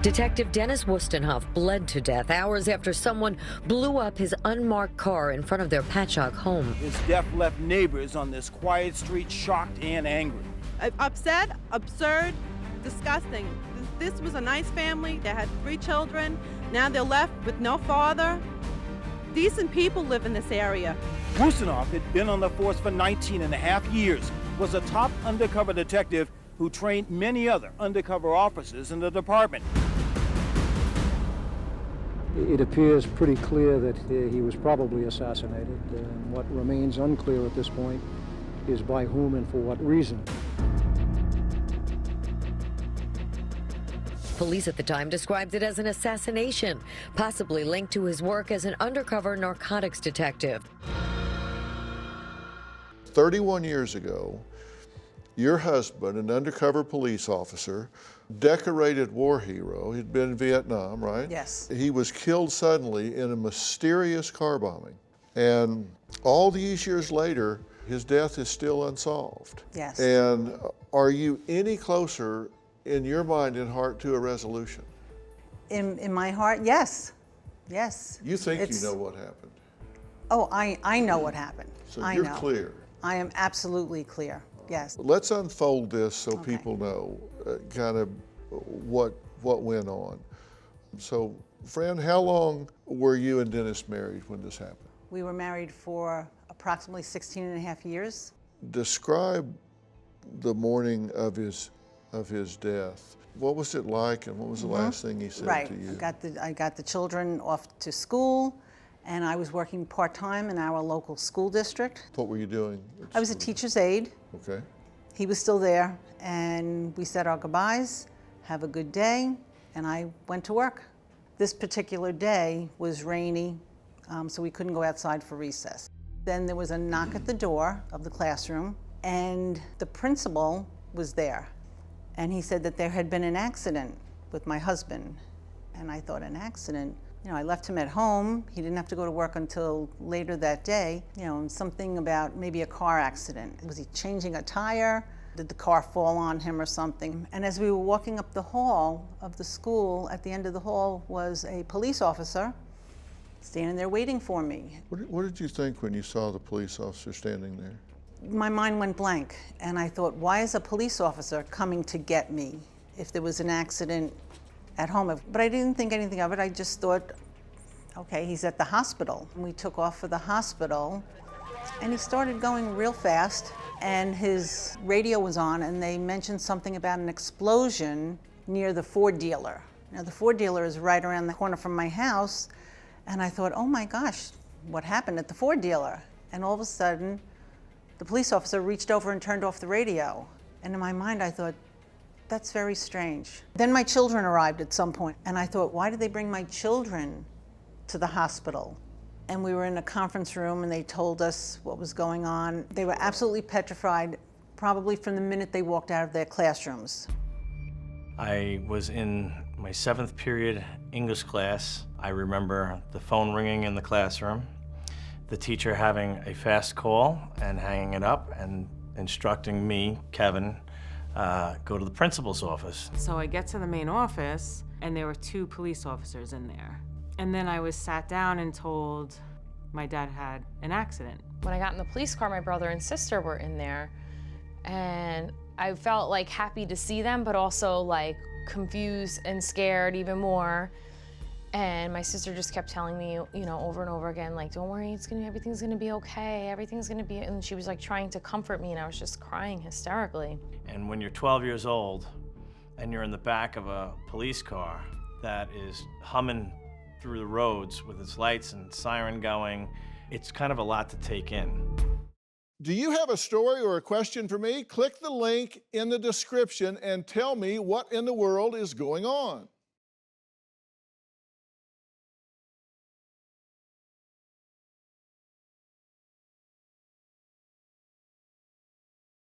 Detective Dennis Wustenhoff bled to death hours after someone blew up his unmarked car in front of their Patchogue home. His death left neighbors on this quiet street shocked and angry. Upset, absurd, disgusting. This was a nice family. They had 3 children. Now they're left with no father. Decent people live in this area. Wustenhoff had been on the force for 19 and a half years, was a top undercover detective who trained many other undercover officers in the department. It appears pretty clear that he was probably assassinated. What remains unclear at this point is by whom and for what reason. Police at the time described it as an assassination, possibly linked to his work as an undercover narcotics detective. 31 years ago, your husband, an undercover police officer, decorated war hero, he'd been in Vietnam, right? Yes. He was killed suddenly in a mysterious car bombing. And all these years later, his death is still unsolved. Yes. And are you any closer in your mind and heart to a resolution? In my heart, yes. Yes. You think you know what happened? Oh, I know what happened. So you're clear. I am absolutely clear, yes. Let's unfold this so people know kind of what went on. So, friend, how long were you and Dennis married when this happened? We were married for approximately 16 and a half years. Describe the morning of his death. What was it like, and what was the last thing he said to you? I got the children off to school, and I was working part-time in our local school district. What were you doing? I was a teacher's aide. Okay. He was still there, and we said our goodbyes, have a good day, and I went to work. This particular day was rainy, so we couldn't go outside for recess. Then there was a knock at the door of the classroom, and the principal was there. And he said that there had been an accident with my husband. And I thought, an accident? You know, I left him at home. He didn't have to go to work until later that day. You know, and something about maybe a car accident. Was he changing a tire? Did the car fall on him or something? And as we were walking up the hall of the school, at the end of the hall was a police officer standing there waiting for me. What did you think when you saw the police officer standing there? My mind went blank, and I thought, why is a police officer coming to get me if there was an accident at home? But I didn't think anything of it. I just thought, okay, he's at the hospital. And we took off for the hospital, and he started going real fast, and his radio was on, and they mentioned something about an explosion near the Ford dealer. Now, the Ford dealer is right around the corner from my house, and I thought, oh my gosh, what happened at the Ford dealer? And all of a sudden, the police officer reached over and turned off the radio. And in my mind, I thought, that's very strange. Then my children arrived at some point, and I thought, why did they bring my children to the hospital? And we were in a conference room, and they told us what was going on. They were absolutely petrified, probably from the minute they walked out of their classrooms. I was in my 7th period English class. I remember the phone ringing in the classroom, the teacher having a fast call and hanging it up and instructing me, Kevin, go to the principal's office. So I get to the main office, and there were 2 police officers in there. And then I was sat down and told my dad had an accident. When I got in the police car, my brother and sister were in there, and I felt like happy to see them, but also like confused and scared even more. And my sister just kept telling me, you know, over and over again, like, don't worry, everything's gonna be okay, everything's gonna be, and she was like trying to comfort me, and I was just crying hysterically. And when you're 12 years old and you're in the back of a police car that is humming through the roads with its lights and siren going, it's kind of a lot to take in. Do you have a story or a question for me? Click the link in the description and tell me what in the world is going on.